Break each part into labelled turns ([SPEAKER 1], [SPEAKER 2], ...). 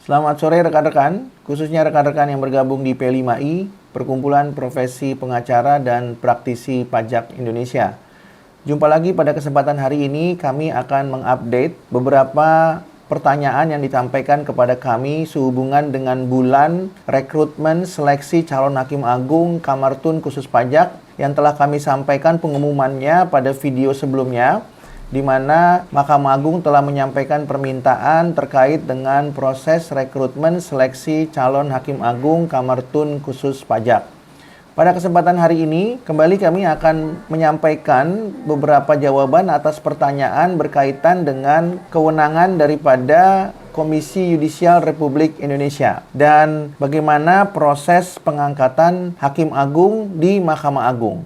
[SPEAKER 1] Selamat sore rekan-rekan, khususnya rekan-rekan yang bergabung di P5I, Perkumpulan Profesi Pengacara dan Praktisi Pajak Indonesia. Jumpa lagi pada kesempatan hari ini, kami akan mengupdate beberapa pertanyaan yang disampaikan kepada kami sehubungan dengan bulan rekrutmen seleksi calon hakim agung Kamar Tun khusus pajak yang telah kami sampaikan pengumumannya pada video sebelumnya, di mana Mahkamah Agung telah menyampaikan permintaan terkait dengan proses rekrutmen seleksi calon hakim agung Kamar Tun khusus pajak. Pada kesempatan hari ini, kembali kami akan menyampaikan beberapa jawaban atas pertanyaan berkaitan dengan kewenangan daripada Komisi Yudisial Republik Indonesia dan bagaimana proses pengangkatan hakim agung di Mahkamah Agung.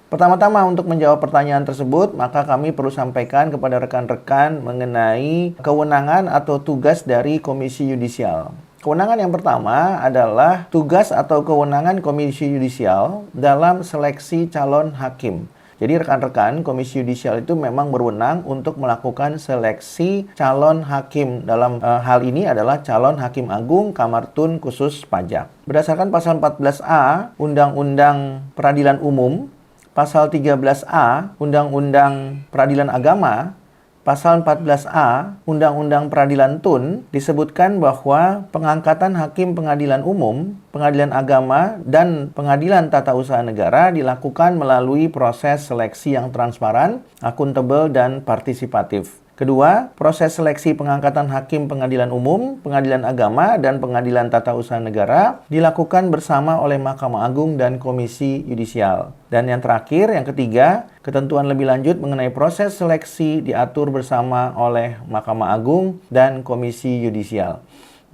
[SPEAKER 1] Pertama-tama untuk menjawab pertanyaan tersebut, maka kami perlu sampaikan kepada rekan-rekan mengenai kewenangan atau tugas dari Komisi Yudisial. Kewenangan yang pertama adalah tugas atau kewenangan Komisi Yudisial dalam seleksi calon hakim. Jadi rekan-rekan, Komisi Yudisial itu memang berwenang untuk melakukan seleksi calon hakim. Dalam hal ini adalah calon hakim agung Kamar Tun khusus pajak. Berdasarkan pasal 14A Undang-Undang Peradilan Umum, Pasal 13A Undang-Undang Peradilan Agama, Pasal 14A Undang-Undang Peradilan Tun disebutkan bahwa pengangkatan hakim pengadilan umum, pengadilan agama, dan pengadilan tata usaha negara dilakukan melalui proses seleksi yang transparan, akuntabel, dan partisipatif. Kedua, proses seleksi pengangkatan hakim pengadilan umum, pengadilan agama, dan pengadilan tata usaha negara dilakukan bersama oleh Mahkamah Agung dan Komisi Yudisial. Dan yang terakhir, yang ketiga, ketentuan lebih lanjut mengenai proses seleksi diatur bersama oleh Mahkamah Agung dan Komisi Yudisial.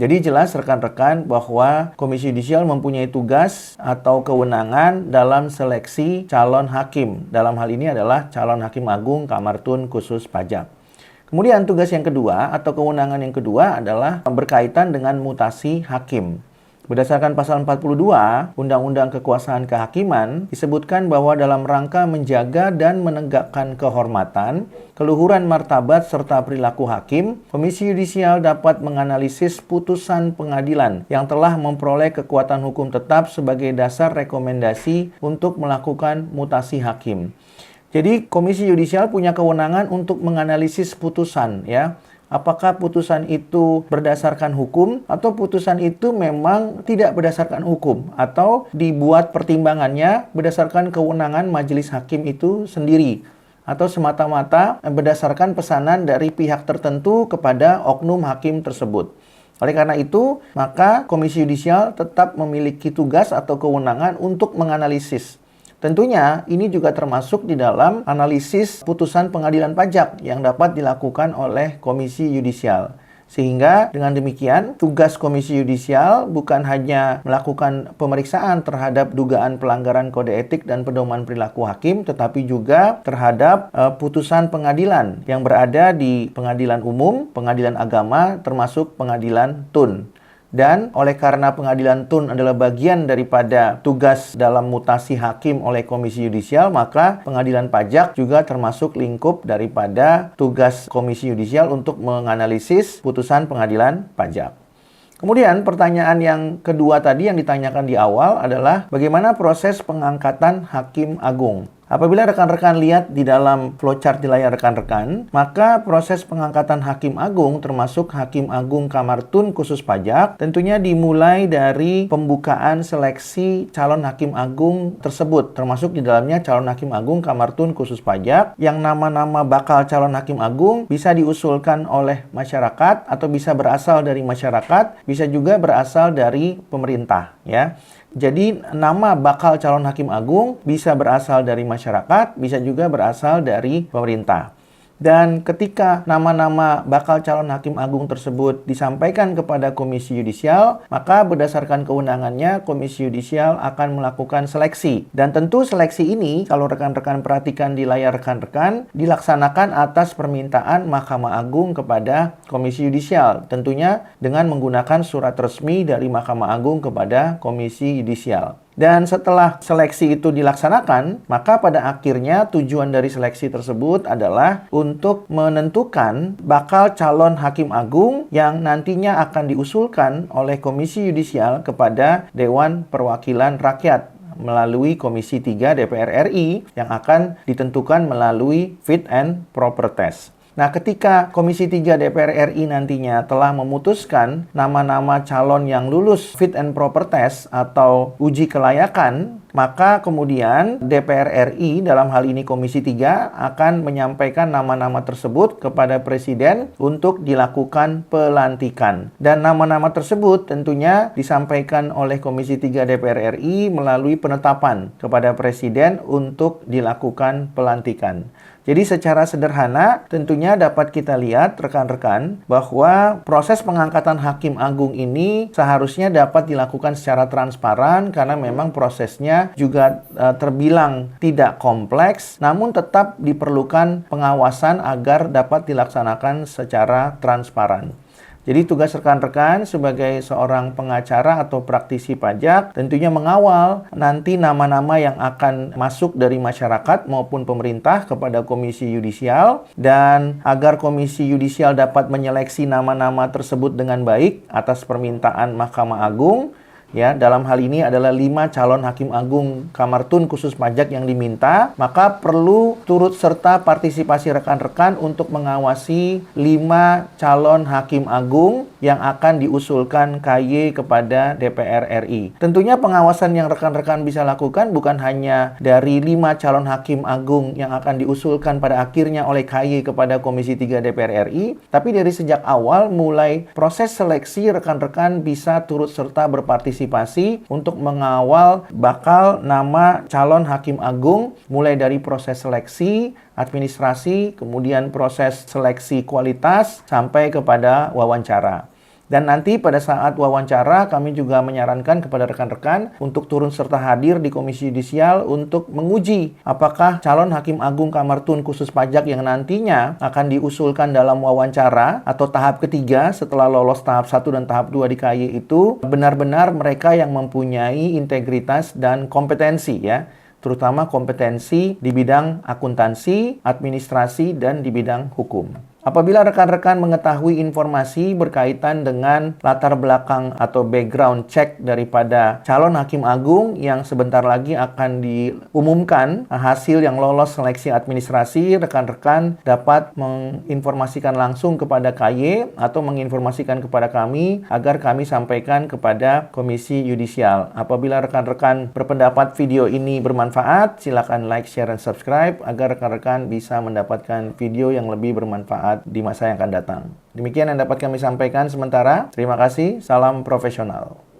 [SPEAKER 1] Jadi jelas rekan-rekan bahwa Komisi Yudisial mempunyai tugas atau kewenangan dalam seleksi calon hakim. Dalam hal ini adalah calon hakim agung Kamar Tun khusus pajak. Kemudian tugas yang kedua atau kewenangan yang kedua adalah berkaitan dengan mutasi hakim. Berdasarkan pasal 42 Undang-Undang Kekuasaan Kehakiman disebutkan bahwa dalam rangka menjaga dan menegakkan kehormatan, keluhuran martabat serta perilaku hakim, Komisi Yudisial dapat menganalisis putusan pengadilan yang telah memperoleh kekuatan hukum tetap sebagai dasar rekomendasi untuk melakukan mutasi hakim. Jadi Komisi Yudisial punya kewenangan untuk menganalisis putusan, ya. Apakah putusan itu berdasarkan hukum atau putusan itu memang tidak berdasarkan hukum atau dibuat pertimbangannya berdasarkan kewenangan majelis hakim itu sendiri atau semata-mata berdasarkan pesanan dari pihak tertentu kepada oknum hakim tersebut. Oleh karena itu, maka Komisi Yudisial tetap memiliki tugas atau kewenangan untuk menganalisis. Tentunya ini juga termasuk di dalam analisis putusan pengadilan pajak yang dapat dilakukan oleh Komisi Yudisial. Sehingga dengan demikian tugas Komisi Yudisial bukan hanya melakukan pemeriksaan terhadap dugaan pelanggaran kode etik dan pedoman perilaku hakim, tetapi juga terhadap putusan pengadilan yang berada di pengadilan umum, pengadilan agama, termasuk pengadilan Tun. Dan oleh karena pengadilan Tun adalah bagian daripada tugas dalam mutasi hakim oleh Komisi Yudisial, maka pengadilan pajak juga termasuk lingkup daripada tugas Komisi Yudisial untuk menganalisis putusan pengadilan pajak. Kemudian pertanyaan yang kedua tadi yang ditanyakan di awal adalah bagaimana proses pengangkatan hakim agung. Apabila rekan-rekan lihat di dalam flowchart di layar rekan-rekan, maka proses pengangkatan hakim agung termasuk hakim agung Kamar Tun khusus pajak tentunya dimulai dari pembukaan seleksi calon hakim agung tersebut, termasuk di dalamnya calon hakim agung Kamar Tun khusus pajak yang nama-nama bakal calon hakim agung bisa diusulkan oleh masyarakat atau bisa berasal dari masyarakat, bisa juga berasal dari pemerintah, ya. Jadi nama bakal calon hakim agung bisa berasal dari masyarakat, bisa juga berasal dari pemerintah. Dan ketika nama-nama bakal calon hakim agung tersebut disampaikan kepada Komisi Yudisial, maka berdasarkan kewenangannya Komisi Yudisial akan melakukan seleksi. Dan tentu seleksi ini, kalau rekan-rekan perhatikan di layar rekan-rekan, dilaksanakan atas permintaan Mahkamah Agung kepada Komisi Yudisial. Tentunya dengan menggunakan surat resmi dari Mahkamah Agung kepada Komisi Yudisial. Dan setelah seleksi itu dilaksanakan, maka pada akhirnya tujuan dari seleksi tersebut adalah untuk menentukan bakal calon hakim agung yang nantinya akan diusulkan oleh Komisi Yudisial kepada Dewan Perwakilan Rakyat melalui Komisi 3 DPR RI yang akan ditentukan melalui fit and proper test. Nah, ketika Komisi 3 DPR RI nantinya telah memutuskan nama-nama calon yang lulus fit and proper test atau uji kelayakan, maka kemudian DPR RI dalam hal ini Komisi 3 akan menyampaikan nama-nama tersebut kepada Presiden untuk dilakukan pelantikan. Dan nama-nama tersebut tentunya disampaikan oleh Komisi 3 DPR RI melalui penetapan kepada Presiden untuk dilakukan pelantikan. Jadi secara sederhana tentunya dapat kita lihat rekan-rekan bahwa proses pengangkatan hakim agung ini seharusnya dapat dilakukan secara transparan karena memang prosesnya juga terbilang tidak kompleks, namun tetap diperlukan pengawasan agar dapat dilaksanakan secara transparan. Jadi tugas rekan-rekan sebagai seorang pengacara atau praktisi pajak tentunya mengawal nanti nama-nama yang akan masuk dari masyarakat maupun pemerintah kepada Komisi Yudisial, dan agar Komisi Yudisial dapat menyeleksi nama-nama tersebut dengan baik atas permintaan Mahkamah Agung. Ya, dalam hal ini adalah 5 calon hakim agung Kamar Tun khusus pajak yang diminta, maka perlu turut serta partisipasi rekan-rekan untuk mengawasi 5 calon hakim agung yang akan diusulkan KY kepada DPR RI. Tentunya pengawasan yang rekan-rekan bisa lakukan bukan hanya dari 5 calon hakim agung yang akan diusulkan pada akhirnya oleh KY kepada Komisi 3 DPR RI, tapi dari sejak awal mulai proses seleksi rekan-rekan bisa turut serta berpartisipasi untuk mengawal bakal nama calon hakim agung mulai dari proses seleksi, administrasi, kemudian proses seleksi kualitas sampai kepada wawancara. Dan nanti pada saat wawancara kami juga menyarankan kepada rekan-rekan untuk turun serta hadir di Komisi Yudisial untuk menguji apakah calon hakim agung Kamar Tun khusus pajak yang nantinya akan diusulkan dalam wawancara atau tahap ketiga setelah lolos tahap 1 dan tahap 2 di KY itu benar-benar mereka yang mempunyai integritas dan kompetensi, ya, terutama kompetensi di bidang akuntansi, administrasi, dan di bidang hukum. Apabila rekan-rekan mengetahui informasi berkaitan dengan latar belakang atau background check daripada calon hakim agung yang sebentar lagi akan diumumkan hasil yang lolos seleksi administrasi, rekan-rekan dapat menginformasikan langsung kepada KY atau menginformasikan kepada kami agar kami sampaikan kepada Komisi Yudisial. Apabila rekan-rekan berpendapat video ini bermanfaat, silakan like, share, dan subscribe agar rekan-rekan bisa mendapatkan video yang lebih bermanfaat di masa yang akan datang. Demikian yang dapat kami sampaikan sementara. Terima kasih. Salam profesional.